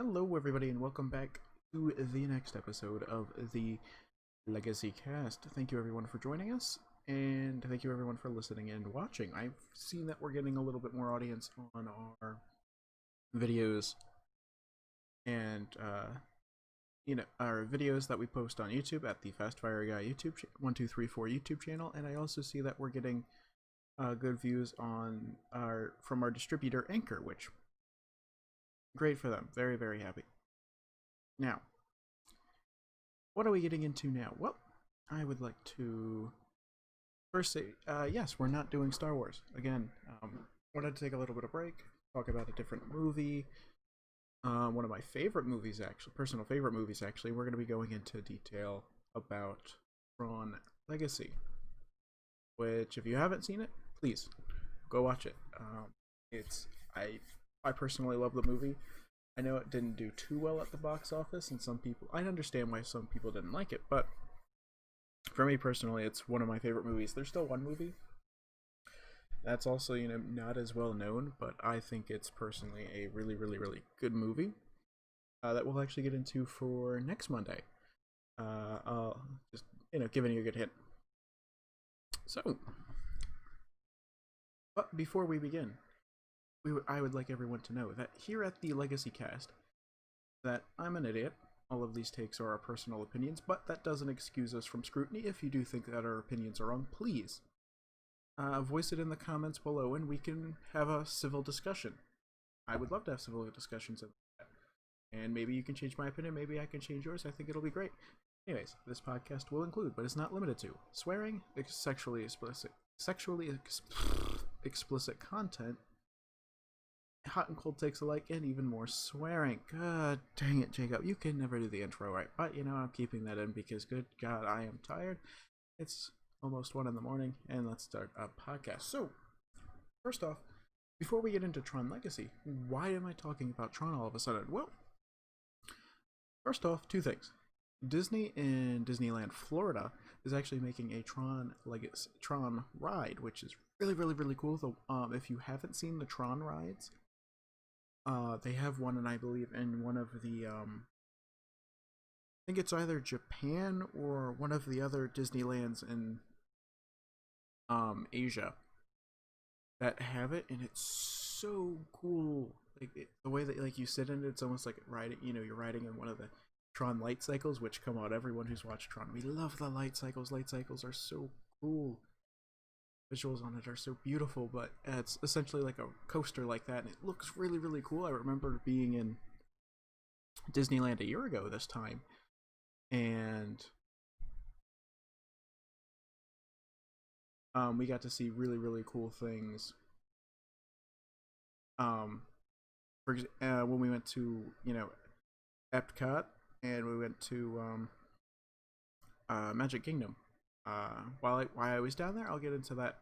Hello, everybody, and welcome back to the next episode of the Legacy Cast. Thank you, everyone, for joining us, and thank you, everyone, for listening and watching. I've seen that we're getting a little bit more audience on our videos and, our videos that we post on YouTube at the Fast Fire Guy YouTube 1234 YouTube channel, and I also see that we're getting good views on from our distributor Anchor, which great for them. Very, very happy. Now, what are we getting into now? Well, I would like to first say, yes, we're not doing Star Wars. Again, wanted to take a little bit of break, talk about a different movie. One of my favorite movies, actually, personal favorite movies, actually. We're going to be going into detail about Tron Legacy, which, if you haven't seen it, please go watch it. It's I personally love the movie. I know it didn't do too well at the box office, and I understand why some people didn't like it, but for me personally, it's one of my favorite movies. There's still one movie that's also, not as well known, but I think it's personally a really, really, really good movie that we'll actually get into for next Monday. I'll just, giving you a good hint. So, but before we begin, I would like everyone to know that here at the Legacy Cast, that I'm an idiot. All of these takes are our personal opinions, but that doesn't excuse us from scrutiny. If you do think that our opinions are wrong, please voice it in the comments below, and we can have a civil discussion. I would love to have civil discussions of that. And maybe you can change my opinion, maybe I can change yours. I think it'll be great. Anyways, this podcast will include, but it's not limited to, swearing, sexually explicit content, hot and cold takes alike, and even more swearing. God dang it, Jacob. You can never do the intro right. But, I'm keeping that in because, good God, I am tired. It's almost 1 in the morning, and let's start a podcast. So, first off, before we get into Tron Legacy, why am I talking about Tron all of a sudden? Well, first off, 2 things. Disney in Disneyland, Florida, is actually making a Tron ride, which is really, really, really cool. So, if you haven't seen the Tron rides, they have one, and I believe in one of the, I think it's either Japan or one of the other Disneylands in, Asia that have it, and it's so cool. The way that, you sit in it, it's almost like riding, you're riding in one of the Tron light cycles, which come on, everyone who's watched Tron, we love the light cycles. Light cycles are so cool. Visuals on it are so beautiful, but it's essentially like a coaster like that, and it looks really, really cool. I remember being in Disneyland a year ago this time, and we got to see really, really cool things. When we went to, Epcot, and we went to Magic Kingdom. While I was down there, I'll get into that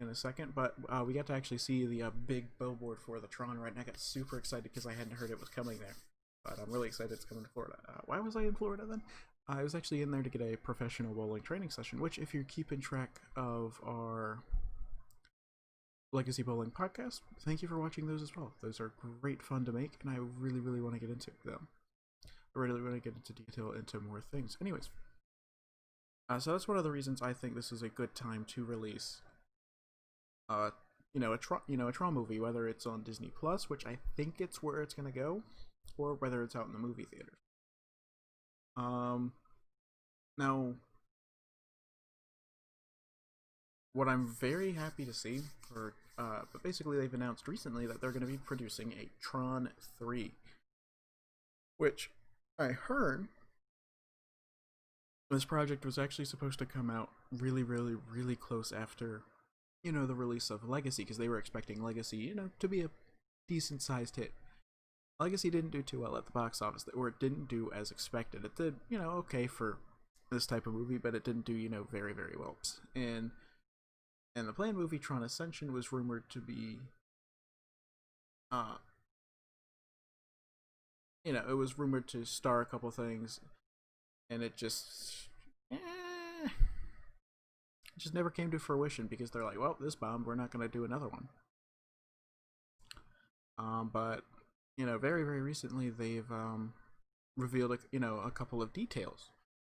in a second, but we got to actually see the big billboard for the Tron ride, and I got super excited because I hadn't heard it was coming there. But I'm really excited it's coming to Florida. Why was I in Florida then? I was actually in there to get a professional bowling training session, which, if you're keeping track of our Legacy Bowling podcast, thank you for watching those as well. Those are great fun to make, and I really, really want to get into them. I really want to get into detail into more things. Anyways, so that's one of the reasons I think this is a good time to release, a Tron movie, whether it's on Disney Plus, which I think it's where it's gonna go, or whether it's out in the movie theaters. Now, what I'm very happy to see, but basically they've announced recently that they're going to be producing a Tron 3, which I heard this project was actually supposed to come out really, really, really close after, the release of Legacy, because they were expecting Legacy, to be a decent sized hit. Legacy didn't do too well at the box office, or it didn't do as expected. It did, okay for this type of movie, but it didn't do, very, very well. And the planned movie Tron Ascension was rumored to be, it was rumored to star a couple things, and it just never came to fruition because they're like, well, this bombed, we're not going to do another one. But very very recently they've revealed a couple of details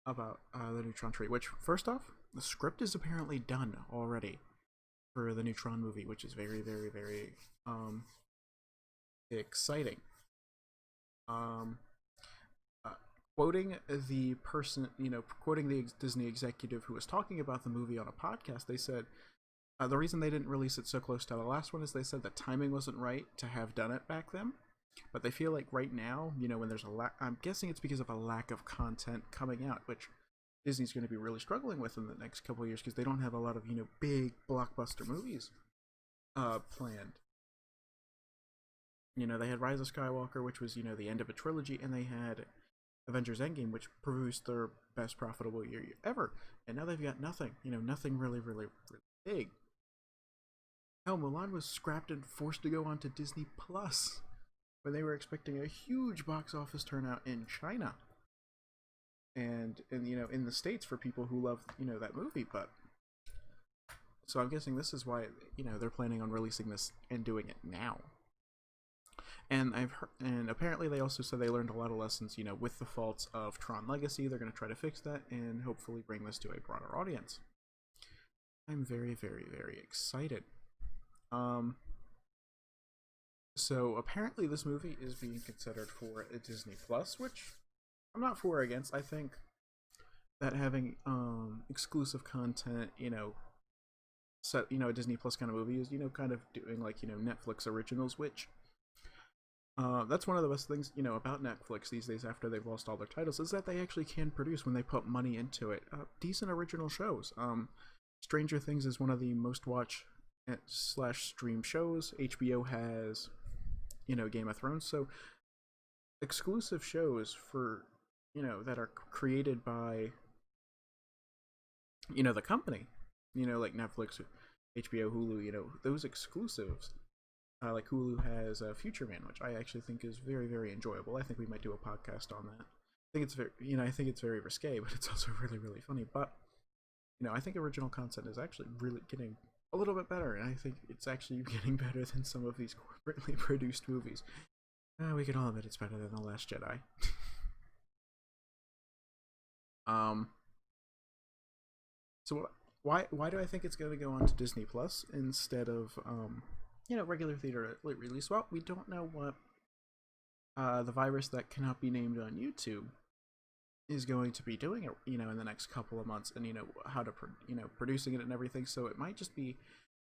about the new Tron tree. Which, first off, the script is apparently done already for the new Tron movie, which is very very very exciting. Um, uh, Quoting the person, quoting the Disney executive who was talking about the movie on a podcast, they said the reason they didn't release it so close to the last one is they said the timing wasn't right to have done it back then. But they feel like right now, when there's a lack, I'm guessing it's because of a lack of content coming out, which Disney's going to be really struggling with in the next couple of years because they don't have a lot of big blockbuster movies planned. They had Rise of Skywalker, which was the end of a trilogy, and they had Avengers Endgame, which produced their best profitable year ever, and now they've got nothing. Nothing really really really big. Hell, Mulan was scrapped and forced to go onto Disney Plus when they were expecting a huge box office turnout in China and in the States for people who love that movie. But so I'm guessing this is why they're planning on releasing this and doing it now. And I've heard, and apparently they also said they learned a lot of lessons with the faults of Tron Legacy. They're going to try to fix that and hopefully bring this to a broader audience. I'm very very very excited. So apparently this movie is being considered for a Disney Plus, which I'm not for or against. I think that having exclusive content, set a Disney Plus kind of movie is kind of doing like Netflix originals, which that's one of the best things about Netflix these days after they've lost all their titles is that they actually can produce, when they put money into it, decent original shows. Stranger Things is one of the most watched slash stream shows. HBO has Game of Thrones. So exclusive shows for that are created by the company, like Netflix, HBO, Hulu, those exclusives. Like Hulu has Future Man, which I actually think is very very enjoyable. I think we might do a podcast on that. I think it's very I think it's very risque, but it's also really really funny. But I think original content is actually really getting a little bit better, and I think it's actually getting better than some of these corporately produced movies. We can all admit it's better than The Last Jedi. So why do I think it's going to go on to Disney Plus instead of regular theater release? Well, we don't know what the virus that cannot be named on YouTube is going to be doing it, in the next couple of months, and how to producing it and everything. So it might just be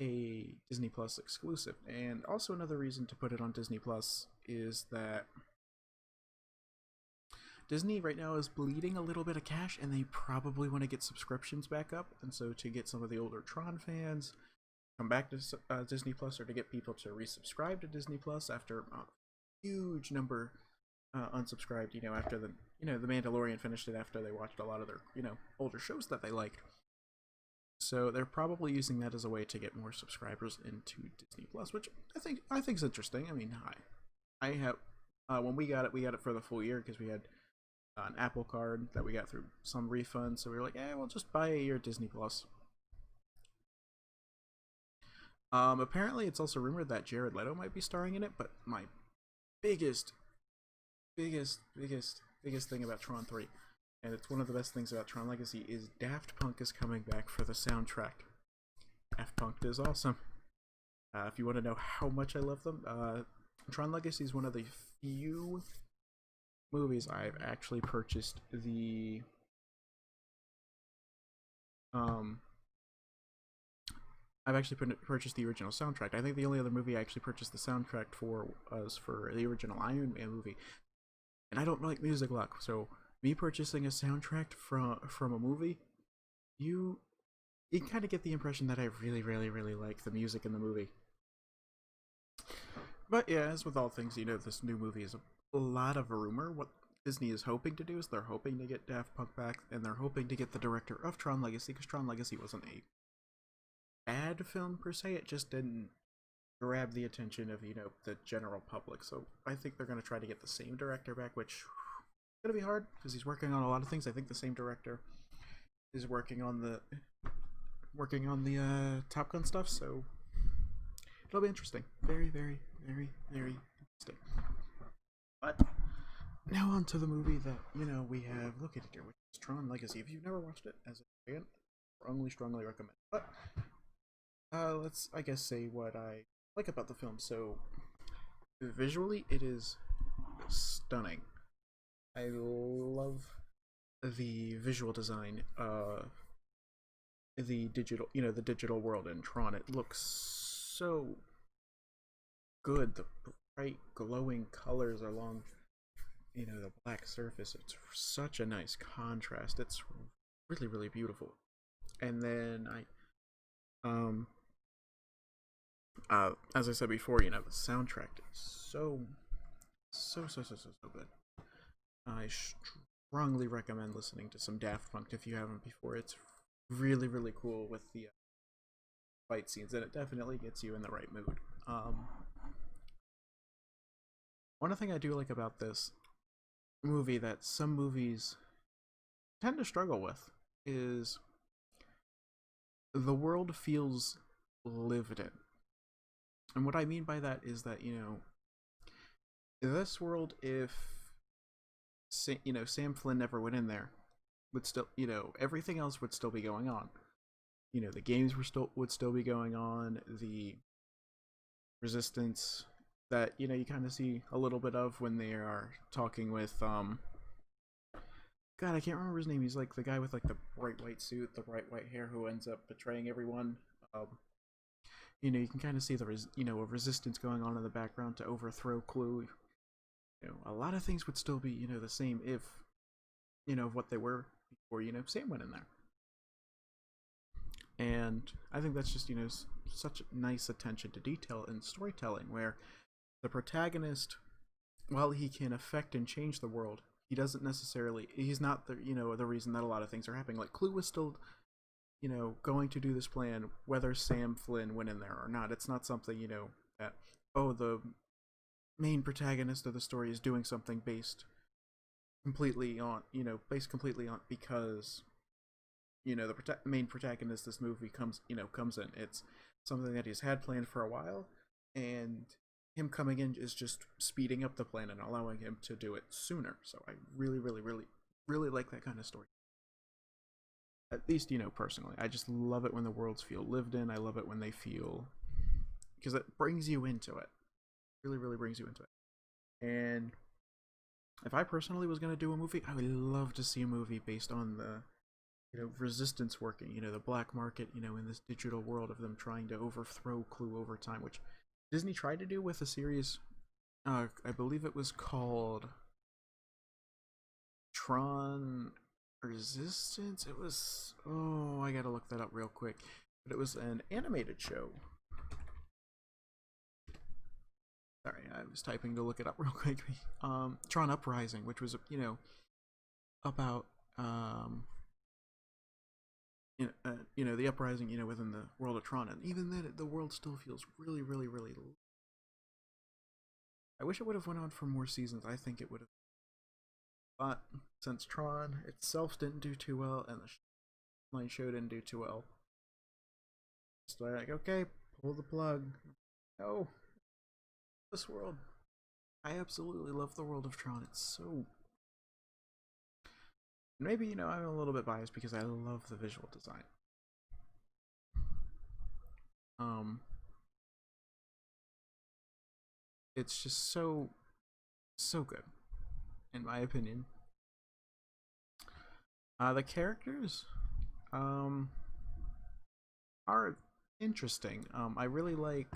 a Disney Plus exclusive. And also another reason to put it on Disney Plus is that Disney right now is bleeding a little bit of cash, and they probably want to get subscriptions back up. And so to get some of the older Tron fans come back to Disney Plus, or to get people to resubscribe to Disney Plus after a huge number unsubscribed, after the the Mandalorian finished it, after they watched a lot of their older shows that they liked. So they're probably using that as a way to get more subscribers into Disney Plus, which I think is interesting. I mean, I have when we got it for the full year because we had an Apple card that we got through some refund, so we were like, we'll just buy a year Disney Plus. Apparently it's also rumored that Jared Leto might be starring in it, but my biggest thing about Tron 3, and it's one of the best things about Tron Legacy, is Daft Punk is coming back for the soundtrack. Daft Punk is awesome. If you want to know how much I love them, Tron Legacy is one of the few movies I've actually purchased the I've actually purchased the original soundtrack. I think the only other movie I actually purchased the soundtrack for was for the original Iron Man movie. And I don't like music a lot, so me purchasing a soundtrack from a movie, you kind of get the impression that I really, really, really like the music in the movie. But yeah, as with all things, this new movie is a lot of a rumor. What Disney is hoping to do is they're hoping to get Daft Punk back, and they're hoping to get the director of Tron Legacy, because Tron Legacy wasn't a bad film per se, it just didn't grab the attention of the general public. So I think they're going to try to get the same director back, which is going to be hard because he's working on a lot of things. I think the same director is working on the Top Gun stuff, so it'll be interesting. Very very very very interesting. now on to the movie that, we have located here, which is Tron Legacy. If you've never watched it as a fan, strongly recommend. But let's, I guess, say what I like about the film. So, visually, it is stunning. I love the visual design, the digital, the digital world in Tron. It looks so good. The bright, glowing colors along, the black surface. It's such a nice contrast. It's really, really beautiful. And then as I said before, the soundtrack is so good. I strongly recommend listening to some Daft Punk if you haven't before. It's really, really cool with the fight scenes, and it definitely gets you in the right mood. One thing I do like about this movie that some movies tend to struggle with is the world feels lived in. And what I mean by that is that, this world, if Sam Flynn never went in there, would still, everything else would still be going on. The games would still be going on. The resistance that you kind of see a little bit of when they are talking with God, I can't remember his name. He's like the guy with like the bright white suit, the bright white hair, who ends up betraying everyone. You can kind of see the a resistance going on in the background to overthrow Clue. A lot of things would still be the same if what they were before Sam went in there. And I think that's just such nice attention to detail in storytelling, where the protagonist, while he can affect and change the world, he's not the the reason that a lot of things are happening. Like, Clue was still going to do this plan whether Sam Flynn went in there or not. It's not something that, oh, the main protagonist of the story is doing something based completely on because the main protagonist of this movie comes in. It's something that he's had planned for a while, and him coming in is just speeding up the plan and allowing him to do it sooner. So I really, really, really, really like that kind of story. At least, personally. I just love it when the worlds feel lived in. I love it when they feel, because it brings you into it. Really, really brings you into it. And if I personally was going to do a movie, I would love to see a movie based on the resistance working, the black market, in this digital world of them trying to overthrow Clue over time, which Disney tried to do with a series, I believe it was called Tron Resistance. It was, oh, I gotta look that up real quick, but it was an animated show. Sorry, I was typing to look it up real quick. Tron Uprising, which was about the uprising, within the world of Tron, and even then, the world still feels really, really, really. I wish it would have went on for more seasons. I think it would have, but since Tron itself didn't do too well, and the my show didn't do too well, it's like, okay, pull the plug. No, this world. I absolutely love the world of Tron. It's so. Maybe I'm a little bit biased because I love the visual design. It's just so good, in my opinion. The characters, are interesting. I really like.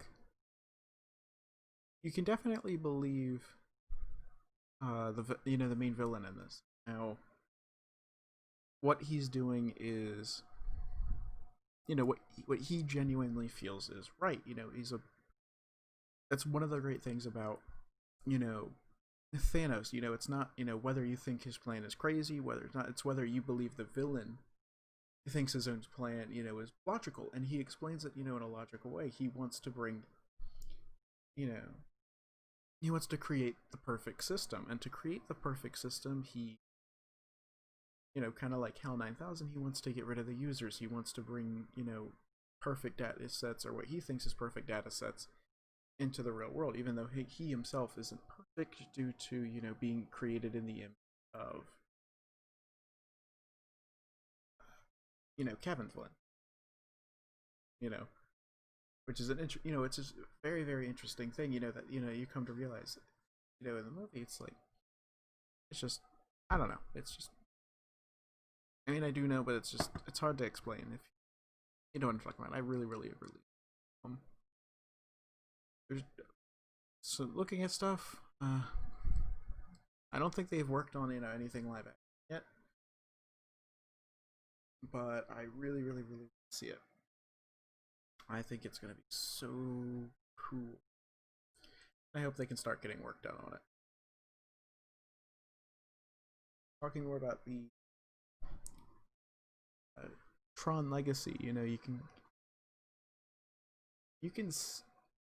You can definitely believe, the main villain in this. Now, what he's doing is, what he genuinely feels is right. That's one of the great things about Thanos. It's not whether you think his plan is crazy, whether it's not. It's whether you believe the villain thinks his own plan is logical, and he explains it in a logical way. He wants to bring you know he wants to create the perfect system, and to create the perfect system, he kind of like Hell 9000, he wants to get rid of the users. He wants to bring perfect data sets, or what he thinks is perfect data sets, into the real world, even though he himself isn't perfect. due to being created in the image of Kevin Flynn. You know, which is it's a very very interesting thing. That you come to realize. In the movie, it's like it's just I don't know. It's just I mean I do know, but it's hard to explain if you know what I'm talking about. I really really really um. There's, so looking at stuff, I don't think they've worked on anything live action yet, but I really really really see it. I think it's gonna be so cool. I hope they can start getting work done on it. Talking more about the uh, Tron Legacy, you can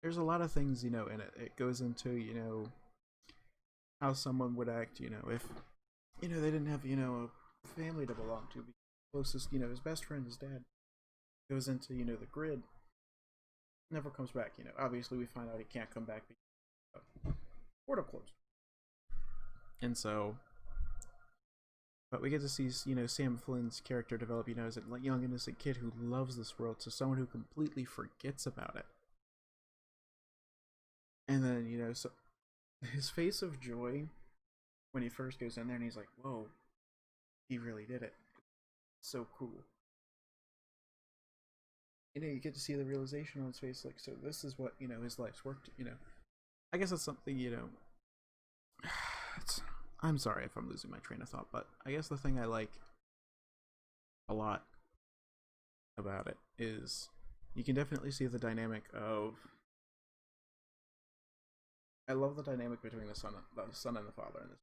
there's a lot of things in it. It goes into how someone would act, if they didn't have a family to belong to. Closest, his best friend, his dad, goes into the grid, never comes back. Obviously we find out he can't come back because portal closed, and so. But we get to see, Sam Flynn's character develop, as a young innocent kid who loves this world to someone who completely forgets about it. And then, so his face of joy when he first goes in there and he's like, whoa, he really did it. It's so cool. You get to see the realization on his face, like, so this is what, his life's worked, I guess that's something, it's, I'm sorry if I'm losing my train of thought, but I guess the thing I like a lot about it is you can definitely see the dynamic of I love the dynamic between the son and the father in this.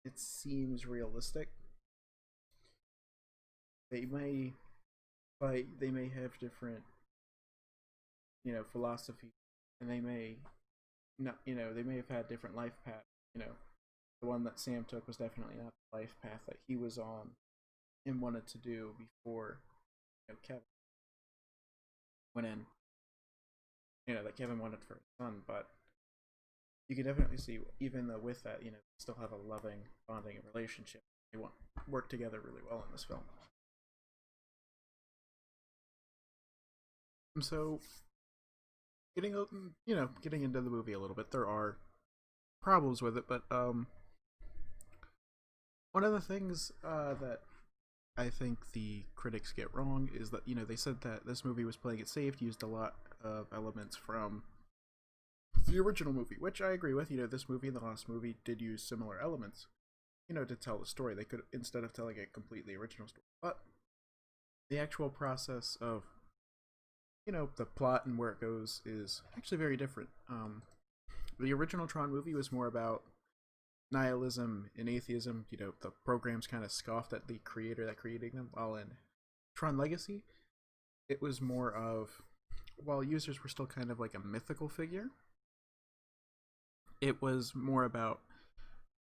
It seems realistic. They may fight, they may have different, philosophy, and they may not, they may have had different life paths. The one that Sam took was definitely not the life path that he was on and wanted to do before, Kevin went in. That Kevin wanted for his son, but you can definitely see, even though with that, still have a loving, bonding relationship. They want work together really well in this film. So, getting into the movie a little bit, there are problems with it, but one of the things that I think the critics get wrong is that they said that this movie was playing it safe, used a lot of elements from the original movie, which I agree with. This movie and the last movie did use similar elements, to tell the story. They could, instead of telling a completely original story, but the actual process of the plot and where it goes is actually very different. The original Tron movie was more about nihilism and atheism. The programs kind of scoffed at the creator that created them, while in Tron Legacy it was more of, while users were still kind of like a mythical figure, it was more about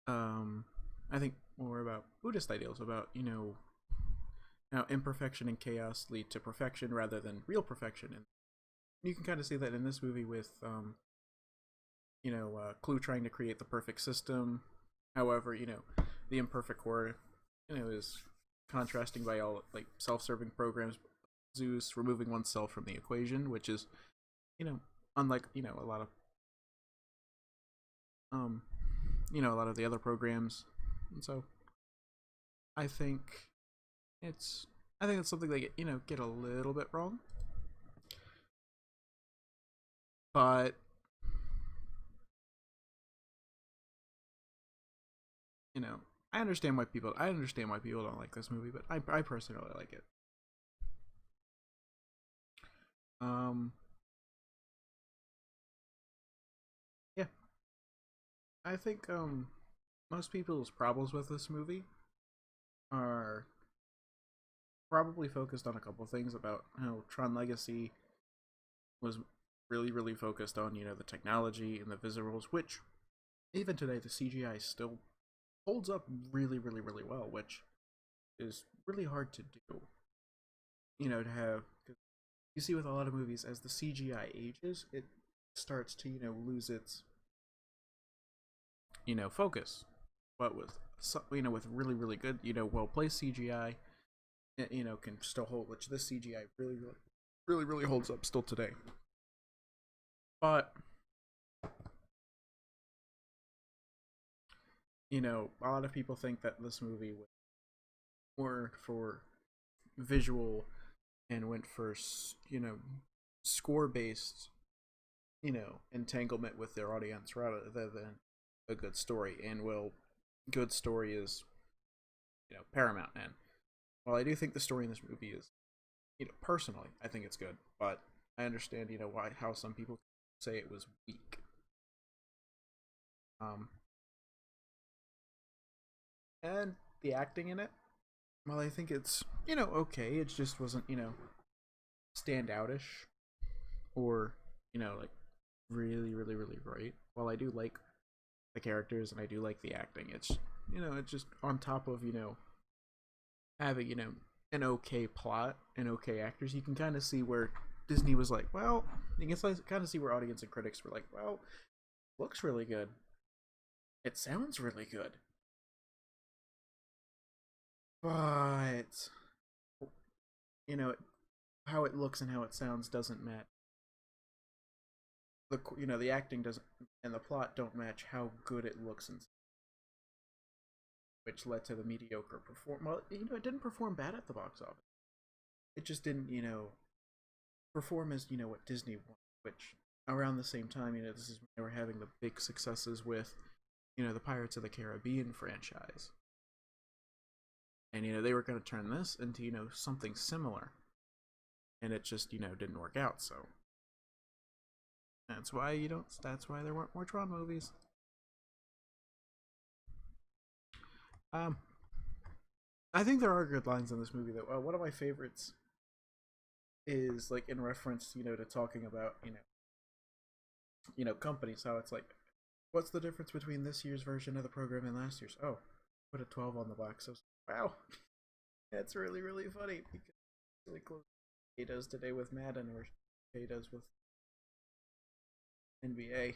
I think more about Buddhist ideals, about now imperfection and chaos lead to perfection rather than real perfection. And you can kind of see that in this movie with Clue trying to create the perfect system. However, the imperfect core, is contrasting by all like self-serving programs. Zeus removing oneself from the equation, which is, unlike a lot of a lot of the other programs, and so I think it's something they get a little bit wrong, but I understand why people don't like this movie, but I personally like it. Um, yeah, I think most people's problems with this movie are probably focused on a couple things about how Tron Legacy was really really focused on the technology and the visuals, which even today the CGI still holds up really really really well, which is really hard to do. To have, you see with a lot of movies, as the CGI ages, it starts to lose its focus, but with with really really good well placed CGI, can still hold, which this CGI really holds up still today. But a lot of people think that this movie was more for visual and went for score based entanglement with their audience rather than a good story. And good story is paramount. And while I do think the story in this movie is personally I think it's good, but I understand how some people say it was weak. And the acting in it, well, I think it's okay. It just wasn't standoutish or like really great. While I do like the characters and I do like the acting, it's it's just on top of having an okay plot and okay actors. You can kind of see where Disney was like, well, you can kind of see where audience and critics were like, well, looks really good, it sounds really good, but how it looks and how it sounds doesn't match the acting doesn't and the plot don't match how good it looks, and which led to the mediocre perform. Well, it didn't perform bad at the box office. It just didn't perform as what Disney wanted. Which around the same time, this is when they were having the big successes with the Pirates of the Caribbean franchise, and they were going to turn this into something similar, and it just didn't work out. So that's why there weren't more Tron movies. I think there are good lines in this movie though. One of my favorites is like in reference to talking about companies, how it's like, what's the difference between this year's version of the program and last year's? Oh, put a 12 on the box. So wow, that's really funny because it's really close to what he does today with Madden or he does with NBA.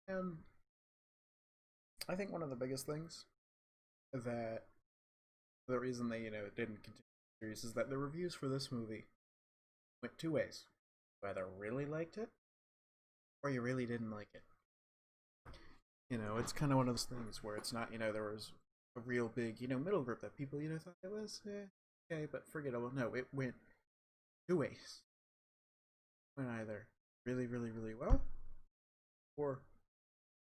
And I think one of the biggest things that the reason they didn't continue the series is that the reviews for this movie went two ways: you either really liked it or you really didn't like it. It's kind of one of those things where it's not there was a real big middle group that people thought it was okay but forgettable. No, it went two ways. It went either really well or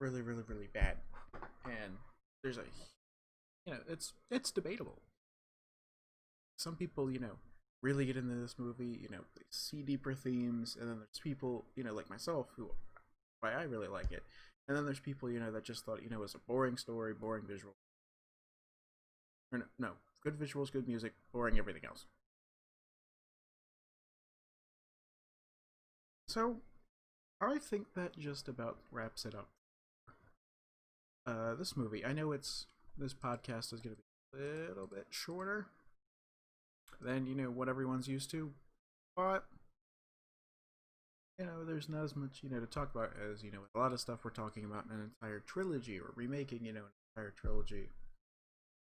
really bad. And there's a it's debatable. Some people really get into this movie, they see deeper themes, and then there's people like myself who why I really like it, and then there's people that just thought it was a boring story, boring visual, or no, good visuals, good music, boring everything else. So I think that just about wraps it up. This movie, I know this podcast is going to be a little bit shorter than what everyone's used to, but there's not as much to talk about as a lot of stuff we're talking about in an entire trilogy or remaking an entire trilogy,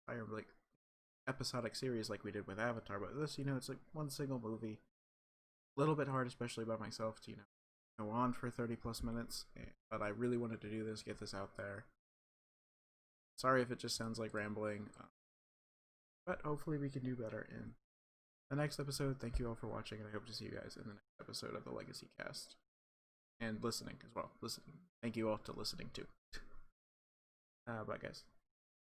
entire like episodic series like we did with Avatar. But this it's like one single movie, a little bit hard, especially by myself, to go on for 30 plus minutes, but I really wanted to do this, get this out there. Sorry if it just sounds like rambling, but hopefully we can do better in the next episode. Thank you all for watching, and I hope to see you guys in the next episode of the Legacy Cast. And listening as well. Listening. Thank you all to listening too. Bye, guys.